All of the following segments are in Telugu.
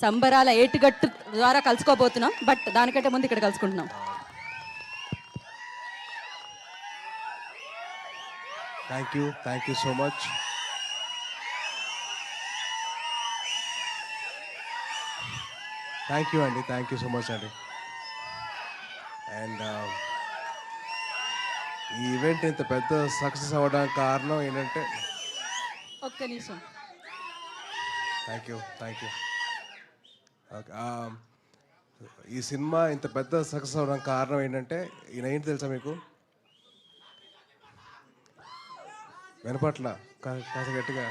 సంబరాల ఏటుగట్టు ద్వారా కలుసుకోబోతున్నాం. బట్ దానికంటే ముందు ఇక్కడ కలుసుకుంటున్నాం. Thank you so much. Thank you so much అండి. అండ్ ఈ ఈవెంట్ ఇంత పెద్ద సక్సెస్ అవ్వడానికి కారణం ఏంటంటే ఒక్క నిమిషం. థ్యాంక్ యూ ఈ సినిమా ఇంత పెద్ద సక్సెస్ అవ్వడానికి కారణం ఏంటంటే ఈయన ఏంటి తెలుసా మీకు? వినపట్ల కాస్త గట్టిగా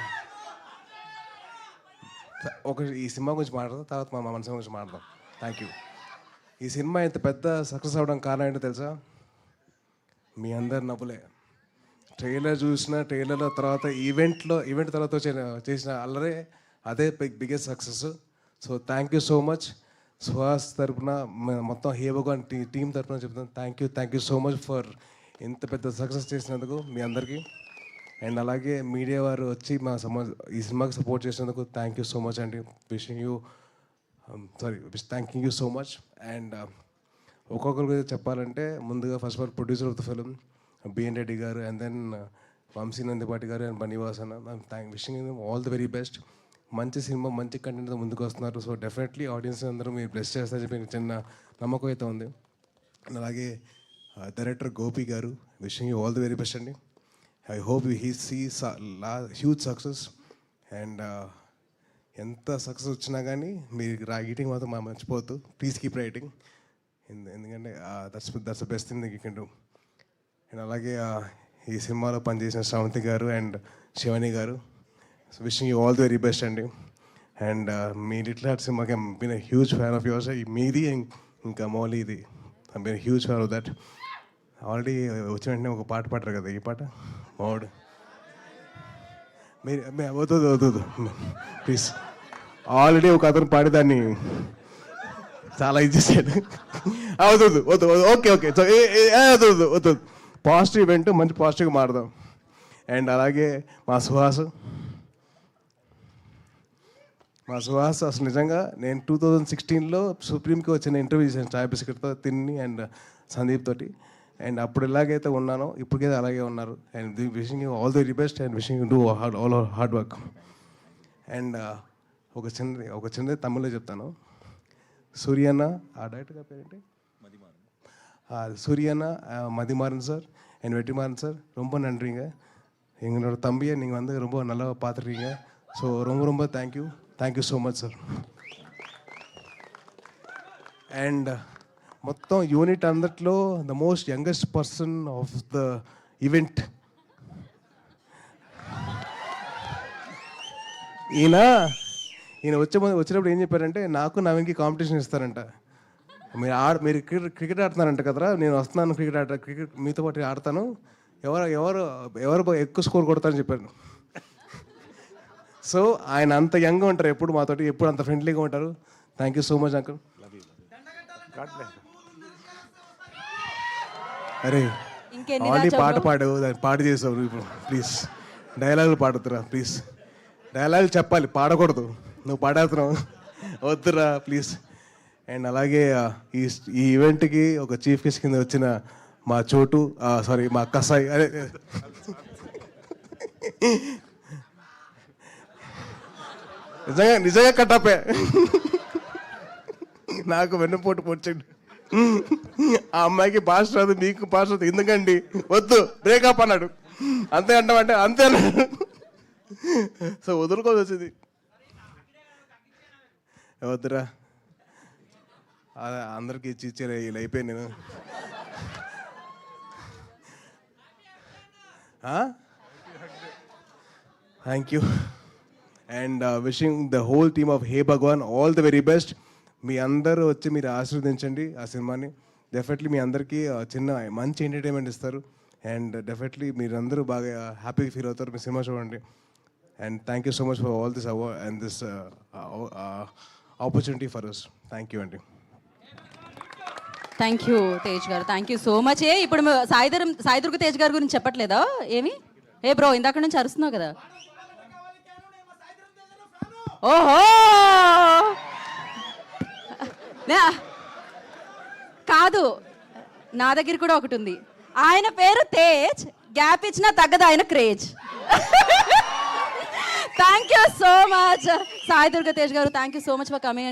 ఈ సినిమా గురించి మాట్లాడదాం, తర్వాత మా మనసు గురించి మాట్లాడదాం. Thank you. ఈ సినిమా ఇంత పెద్ద సక్సెస్ అవ్వడానికి కారణం ఏంటో తెలుసా? మీ అందరి నవ్వులే. ట్రైలర్ ట్రైలర్లో తర్వాత ఈవెంట్ తర్వాత చేసిన అల్లరే అదే biggest success. So thank you so much. Suhas తరపున మొత్తం హేవగాన్ టీం తరపున చెప్తాను thank you so much for ఇంత పెద్ద సక్సెస్ చేసినందుకు మీ అందరికీ. అండ్ అలాగే మీడియా వారు వచ్చి ఈ సినిమాకి సపోర్ట్ చేసినందుకు థ్యాంక్ యూ సో మచ్ అండి. Thanking you so much. And ఒక్కొక్కరి గురించి చెప్పాలంటే ముందుగా first of all producer of the film B N Reddy garu, and then Vamshi Nandipati garu and Bunny Vas అన్న. Wishing all the very best. మంచి సినిమా మంచి కంటెంట్తో ముందుకు వస్తున్నారు. సో డెఫినెట్లీ ఆడియన్స్ అందరూ మీరు బ్లెస్ చేస్తారని చెప్పి చిన్న నమ్మకం అయితే ఉంది. అండ్ అలాగే director Gopi garu, wishing you all the very best అండి. I hope he sees huge success. And ఎంత సక్సెస్ వచ్చినా కానీ మీరు రైటింగ్ మాత్రం మర్చిపోవద్దు. ప్లీజ్ కీప్ రైటింగ్, ఎందుకంటే that's the best thing you can do. And అలాగే ఈ సినిమాలో పనిచేసిన Sravanthi garu and Shivani garu, so wishing you all the very best అండి. అండ్ మీ లిటిల్ హార్ట్ సినిమాకి I'm been a huge fan of yours. మీది ఇంకా మౌలీది I'm been huge fan of that. Already వచ్చిన వెంటనే ఒక పాట పాడరు కదా, ఈ పాట మౌడ్ మీరు వద్దు ప్లీజ్. ఆల్రెడీ ఒక అతను పాడేదాన్ని చాలా ఇది చేశాడు. వద్దు ఓకే వద్దు. పాజిటివ్ ఈవెంట్, మంచి పాజిటివ్గా మారుదాం. అండ్ అలాగే మా సుహాస్ అసలు నిజంగా నేను 2016లో సుప్రీంకి వచ్చిన ఇంటర్వ్యూ చేశాను చాయ్ బిస్కెట్తో తిని అండ్ సందీప్ తోటి. అండ్ అప్పుడు ఎలాగైతే ఉన్నానో ఇప్పటికైతే అలాగే ఉన్నారు. And wishing you all the very best and wishing you do all hard work. And ఒక చిన్నది తమిళ్లో చెప్తాను. సూర్యన్న ఆ డైరెక్టర్ పేరేంటి? சூரியண்ண மதிமாறன் சார் என் வெற்றிமாறன் சார் ரொம்ப நன்றிங்க. எங்களோட தம்பியை நீங்கள் வந்து ரொம்ப நல்லா பார்த்துருக்கீங்க. ஸோ ரொம்ப thank you so much sir. And మొత్తం యూనిట్ అందట్లో the most youngest person of the event ఈయన వచ్చినప్పుడు ఏం చెప్పారంటే నాకు నవీన్కి కాంపిటీషన్ ఇస్తారంట. మీరు క్రికెట్ ఆడుతున్నారంట కదరా, నేను వస్తున్నాను క్రికెట్ మీతో పాటు ఆడతాను, ఎవరు ఎక్కువ స్కోర్ కొడతారని చెప్పాను. సో ఆయన అంత యంగ్గా ఉంటారు, ఎప్పుడు మాతోటి ఎప్పుడు అంత ఫ్రెండ్లీగా ఉంటారు. Thank you so much uncle. అరే ఆల్రెడీ పాట చేసావు ఇప్పుడు, ప్లీజ్ డైలాగులు పాడుతురా ప్లీజ్. డైలాగులు చెప్పాలి, పాడకూడదు. నువ్వు పాడేస్తున్నావు, వద్దురా ప్లీజ్. అండ్ అలాగే ఈ ఈవెంట్కి ఒక చీఫ్ గెస్ట్ కింద వచ్చిన మా చోటు మా కసాయి, అదే నిజంగా కట్టపే నాకు వెన్నుపోటు పొడిచండి. ఆ అమ్మాయికి భాష రాదు, మీకు భాష రాదు, ఎందుకండి వద్దు బ్రేకప్ అన్నాడు. అంతే అంటామంటే అంతే అన్నాడు. సో వదులుకోవాల్సి వచ్చింది. వద్దురా అందరికి ఇచ్చారు, ఇలా అయిపోయాను నేను. Thank you and wishing the whole team of Hey Bhagavan all the very best. మీ అందరూ వచ్చి మీరు ఆశీర్వదించండి ఆ సినిమాని. డెఫినెట్లీ మీ అందరికీ చిన్న మంచి ఎంటర్టైన్మెంట్ ఇస్తారు. అండ్ డెఫినెట్లీ మీరందరూ బాగా హ్యాపీగా ఫీల్ అవుతారు మీ సినిమా చూడండి. And thank you so much for all this award and this opportunity for us. Thank you అండి. Thank you Tej garu, thank you so much. ఇప్పుడు సాయిదుర్గ తేజ్ గారి గురించి చెప్పట్లేదా ఏమి? బ్రో ఇందాక నుంచి అరుస్తున్నావు కదా. ఓహో కాదు, నా దగ్గర కూడా ఒకటి ఉంది. ఆయన పేరు తేజ్, గ్యాప్ ఇచ్చినా తగ్గదు ఆయన craze. Thank you so much Sai Durga Tej garu, thank you so much for coming.